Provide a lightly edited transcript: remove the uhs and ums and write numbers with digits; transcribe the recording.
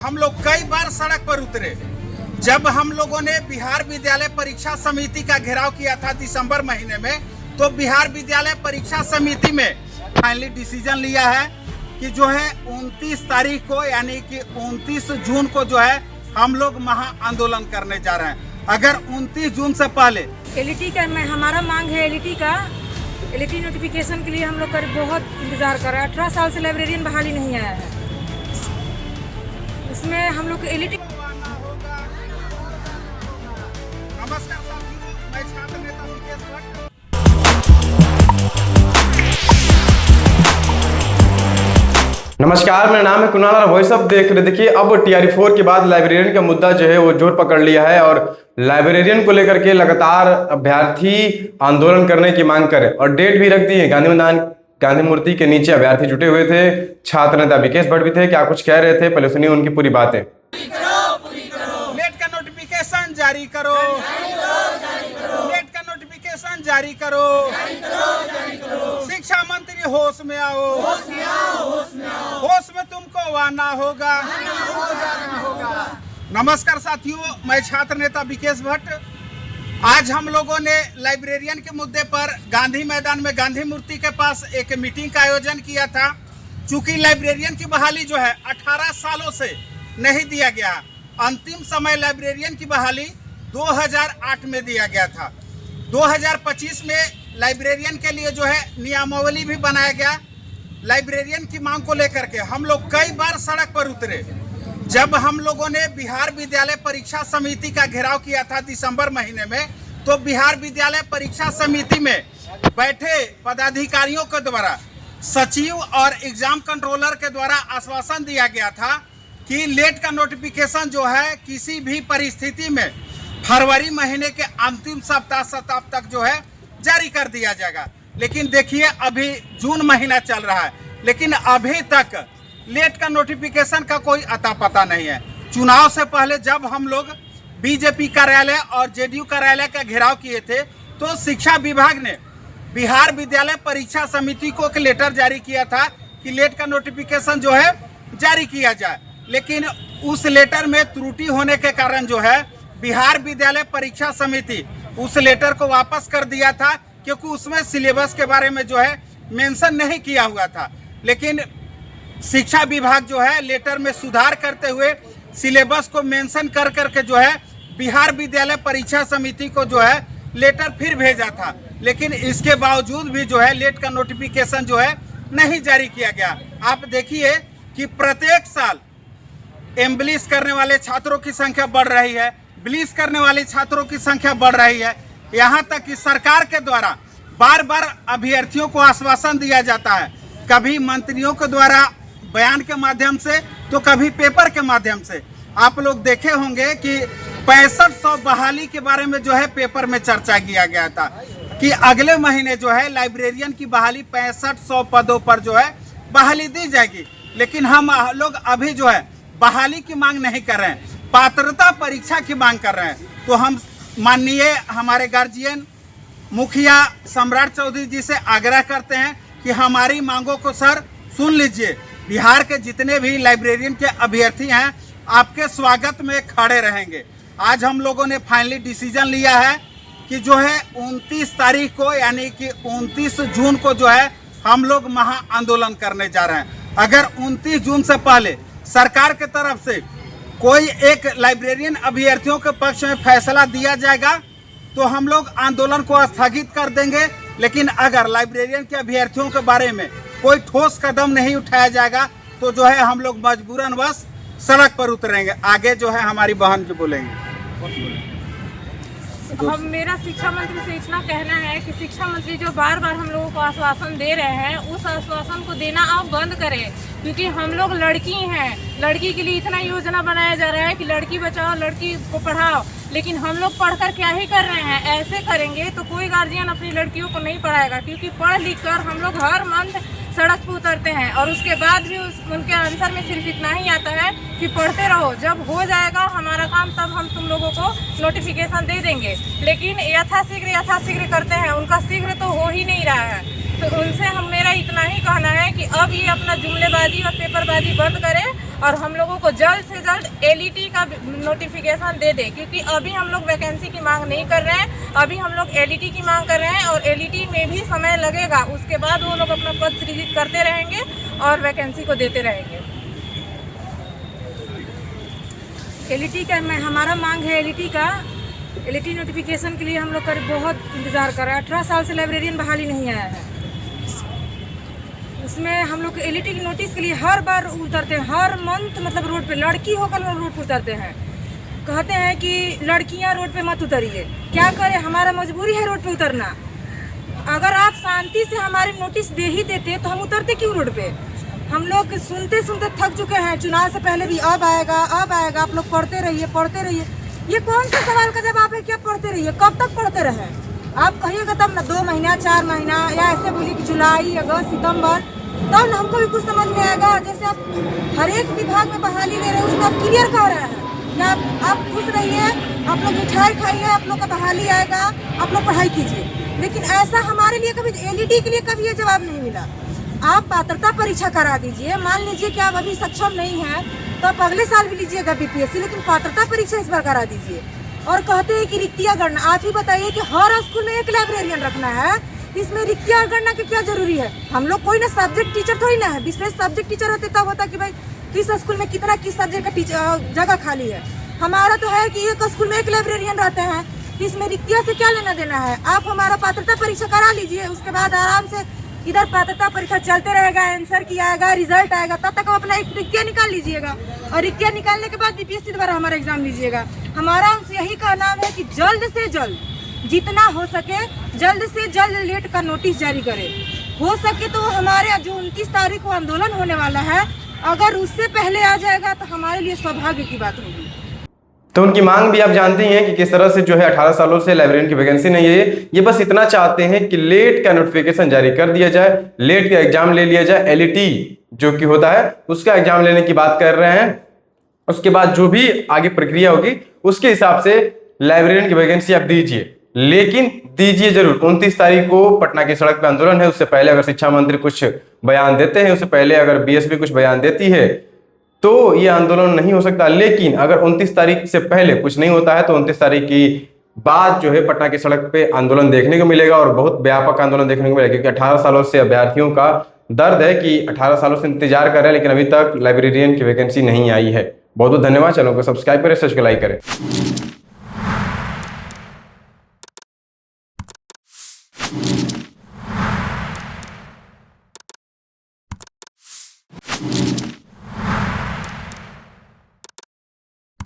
हम लोग कई बार सड़क पर उतरे। जब हम लोगों ने बिहार विद्यालय परीक्षा समिति का घेराव किया था दिसंबर महीने में, तो बिहार विद्यालय परीक्षा समिति में फाइनली डिसीजन लिया है कि जो है 29 तारीख को यानी कि 29 जून को जो है हम लोग महा आंदोलन करने जा रहे हैं। अगर 29 जून से पहले एलईटी का हमारा मांग है, एलईटी नोटिफिकेशन के लिए हम लोग बहुत इंतजार कर रहे हैं। 18 साल से लाइब्रेरियन बहाली नहीं आया है। इसमें हम लोग एलईटी नमस्कार साथियों, मैं छात्र नेता विकेश भट्ट। नमस्कार, मेरा नाम है कुणाल और वॉइस ऑफ देख रहे। देखिए, अब टीआरई 4 के बाद लाइब्रेरियन का मुद्दा जो है वो जोर पकड़ लिया है और लाइब्रेरियन को लेकर के लगातार अभ्यर्थी आंदोलन करने की मांग करें और डेट भी रख दी है। गांधी मैदान गांधी मूर्ति के नीचे अभ्यर्थी जुटे हुए थे। छात्र नेता विकेश भट्ट भी थे। क्या कुछ कह रहे थे, पहले सुनिए उनकी पूरी बातें। नेट का नोटिफिकेशन जारी करो, नेट का नोटिफिकेशन जारी करो, शिक्षा मंत्री होश में आओ, होश में तुमको आना होगा। नमस्कार साथियों, मैं छात्र नेता विकेश भट्ट। आज हम लोगों ने लाइब्रेरियन के मुद्दे पर गांधी मैदान में गांधी मूर्ति के पास एक मीटिंग का आयोजन किया था। चूंकि लाइब्रेरियन की बहाली जो है 18 सालों से नहीं दिया गया। अंतिम समय लाइब्रेरियन की बहाली 2008 में दिया गया था। 2025 में लाइब्रेरियन के लिए जो है नियमावली भी बनाया गया। लाइब्रेरियन की मांग को लेकर के हम लोग कई बार सड़क पर उतरे। जब हम लोगों ने बिहार विद्यालय परीक्षा समिति का घेराव किया था दिसंबर महीने में, तो बिहार विद्यालय परीक्षा समिति में बैठे पदाधिकारियों के द्वारा सचिव और एग्जाम कंट्रोलर के द्वारा आश्वासन दिया गया था कि लेट का नोटिफिकेशन जो है किसी भी परिस्थिति में फरवरी महीने के अंतिम सप्ताह तक जो है जारी कर दिया जाएगा। लेकिन देखिए, अभी जून महीना चल रहा है, लेकिन अभी तक लेट का नोटिफिकेशन का कोई अता पता नहीं है। चुनाव से पहले जब हम लोग बीजेपी कार्यालय और जेडीयू कार्यालय का घेराव किए थे, तो शिक्षा विभाग ने बिहार विद्यालय परीक्षा समिति को एक लेटर जारी किया था कि लेट का नोटिफिकेशन जो है जारी किया जाए। लेकिन उस लेटर में त्रुटि होने के कारण जो है बिहार विद्यालय परीक्षा समिति उस लेटर को वापस कर दिया था, क्योंकि उसमें सिलेबस के बारे में जो है मेंशन नहीं किया हुआ था। लेकिन शिक्षा विभाग जो है लेटर में सुधार करते हुए सिलेबस को मेंशन कर करके जो है बिहार विद्यालय परीक्षा समिति को जो है लेटर फिर भेजा था। लेकिन इसके बावजूद भी जो है लेट का नोटिफिकेशन जो है नहीं जारी किया गया। आप देखिए कि प्रत्येक साल एम्बलिश करने वाले छात्रों की संख्या बढ़ रही है, ब्लिश करने वाले छात्रों की संख्या बढ़ रही है। यहाँ तक कि सरकार के द्वारा बार बार अभ्यर्थियों को आश्वासन दिया जाता है, कभी मंत्रियों के द्वारा बयान के माध्यम से तो कभी पेपर के माध्यम से। आप लोग देखे होंगे कि 6500 बहाली के बारे में जो है पेपर में चर्चा किया गया था कि अगले महीने जो है लाइब्रेरियन की बहाली 6500 पदों पर जो है बहाली दी जाएगी। लेकिन हम लोग अभी जो है बहाली की मांग नहीं कर रहे हैं, पात्रता परीक्षा की मांग कर रहे हैं। तो हम माननीय हमारे गार्जियन मुखिया सम्राट चौधरी जी से आग्रह करते हैं कि हमारी मांगों को सर सुन लीजिए। बिहार के जितने भी लाइब्रेरियन के अभ्यर्थी हैं आपके स्वागत में खड़े रहेंगे। आज हम लोगों ने फाइनली डिसीजन लिया है कि जो है 29 तारीख को यानी कि 29 जून को जो है हम लोग महा आंदोलन करने जा रहे हैं। अगर 29 जून से पहले सरकार के तरफ से कोई एक लाइब्रेरियन अभ्यर्थियों के पक्ष में फैसला दिया जाएगा तो हम लोग आंदोलन को स्थगित कर देंगे। लेकिन अगर लाइब्रेरियन के अभ्यर्थियों के बारे में कोई ठोस कदम नहीं उठाया जाएगा तो जो है हम लोग मजबूरन बस सड़क पर उतरेंगे। आगे जो है हमारी बहन जो बोलेंगे। हम मेरा शिक्षा मंत्री से इतना कहना है कि शिक्षा मंत्री जो बार बार हम लोगों को आश्वासन दे रहे हैं, उस आश्वासन को देना आप बंद करें। क्योंकि हम लोग लड़की हैं, लड़की के लिए इतना योजना बनाया जा रहा है कि लड़की बचाओ, लड़की को पढ़ाओ। लेकिन हम लोग पढ़कर क्या ही कर रहे हैं? ऐसे करेंगे तो कोई गार्जियन अपनी लड़कियों को नहीं पढ़ाएगा। क्योंकि पढ़ लिख कर हम लोग हर मंथ सड़क पर उतरते हैं और उसके बाद भी उनके आंसर में सिर्फ इतना ही आता है कि पढ़ते रहो, जब हो जाएगा हमारा काम तब हम तुम लोगों को नोटिफिकेशन दे देंगे। लेकिन यथाशीघ्र करते हैं, उनका शीघ्र तो हो ही नहीं रहा है। तो उनसे हम मेरा इतना ही कहना है कि अब ये अपना जुमलेबाजी और पेपरबाजी बंद करें और हम लोगों को जल्द से जल्द एलईटी का नोटिफिकेशन दे दे, क्योंकि अभी हम लोग वैकेंसी की मांग नहीं कर रहे हैं, अभी हम लोग एलईटी की मांग कर रहे हैं और एलईटी में भी समय लगेगा। उसके बाद वो लोग अपना पद सृजित करते रहेंगे और वैकेंसी को देते रहेंगे। एलईटी का हमारा मांग है, एलईटी नोटिफिकेशन के लिए हम लोग बहुत इंतज़ार कर रहे हैं। 18 साल से लाइब्रेरियन बहाली नहीं आया है। उसमें हम लोग एलईटी की नोटिस के लिए हर बार उतरते हैं, हर मंथ मतलब रोड पे, लड़की होकर रोड पे उतरते हैं। कहते हैं कि लड़कियां रोड पे मत उतरिए, क्या करें, हमारा मजबूरी है रोड पे उतरना। अगर आप शांति से हमारी नोटिस दे ही देते तो हम उतरते क्यों रोड पे। हम लोग सुनते सुनते थक चुके हैं। चुनाव से पहले भी अब आएगा, आप लोग पढ़ते रहिए। ये कौन सा सवाल का जवाब है कि आप पढ़ते रहिए? कब तक पढ़ते रहे? आप कहिएगा तब ना, 2 महीना 4 महीना, या ऐसे बोलिए कि जुलाई अगस्त सितंबर, तब ना हमको भी कुछ समझ में आएगा। जैसे आप हर एक विभाग में बहाली ले रहे हैं, उसमें आप क्लियर कर रहे हैं कि आप खुश रहिए, आप लोग मिठाई खाइए, आप लोग का बहाली आएगा, आप लोग पढ़ाई कीजिए। लेकिन ऐसा हमारे लिए कभी एलईडी के लिए कभी ये जवाब नहीं मिला। आप पात्रता परीक्षा करा दीजिए। मान लीजिए कि आप अभी सक्षम नहीं हैं तो आप अगले साल भी लीजिएगा बीपीएससी, लेकिन पात्रता परीक्षा इस बार करा दीजिए। और कहते हैं कि रिक्तियाँ गणना, आप ही बताइए कि हर स्कूल में एक लाइब्रेरियन रखना है, इसमें रिक्तियाँ गणना की क्या जरूरी है? हम लोग कोई ना सब्जेक्ट टीचर थोड़ी ना है। विशेष सब्जेक्ट टीचर होते तब होता कि भाई किस स्कूल में किस सब्जेक्ट का जगह खाली है। हमारा तो है कि एक स्कूल में एक लाइब्रेरियन रहते हैं, इसमें रिक्तियाँ से क्या लेना देना है। आप हमारा पात्रता परीक्षा करा लीजिए, उसके बाद आराम से इधर पात्रता परीक्षा चलते रहेगा, आंसर की आएगा, रिजल्ट आएगा, तब तक आप अपना एक रिक्तियाँ निकाल लीजिएगा और रिक्तियाँ निकालने के बाद बीपीएससी द्वारा हमारा एग्जाम लीजिएगा। हमारा उनसे यही कहना है कि जल्द से जल्द जितना हो सके जल्द से जल्द लेट का नोटिस जारी करें। हो सके तो हमारे जो 29 तारीख को आंदोलन होने वाला है, अगर उससे पहले आ जाएगा तो हमारे लिए सौभाग्य की बात होगी। तो उनकी मांग भी आप जानते ही हैं कि किस तरह से जो है 18 सालों से लाइब्रेरियन की वैकेंसी नहीं है। ये बस इतना चाहते हैं कि लेट का नोटिफिकेशन जारी कर दिया जाए, लेट का एग्जाम ले लिया जाए, एलईटी जो कि होता है उसका एग्जाम लेने की बात कर रहे हैं। उसके बाद जो भी आगे प्रक्रिया होगी उसके हिसाब से लाइब्रेरियन की वैकेंसी आप दीजिए, लेकिन दीजिए जरूर। 29 तारीख को पटना की सड़क पर आंदोलन है, उससे पहले अगर शिक्षा मंत्री कुछ बयान देते हैं, उससे पहले अगर बीएसपी कुछ बयान देती है तो ये आंदोलन नहीं हो सकता। लेकिन अगर 29 तारीख से पहले कुछ नहीं होता है तो 29 तारीख की बाद जो है पटना की सड़क पे आंदोलन देखने को मिलेगा और बहुत व्यापक आंदोलन देखने को मिलेगा, क्योंकि 18 सालों से अभ्यर्थियों का दर्द है कि 18 सालों से इंतजार कर रहे हैं लेकिन अभी तक लाइब्रेरियन की वैकेंसी नहीं आई है। बहुत बहुत धन्यवाद। चैनल को सब्सक्राइब करें, सब्सक्राइब करें।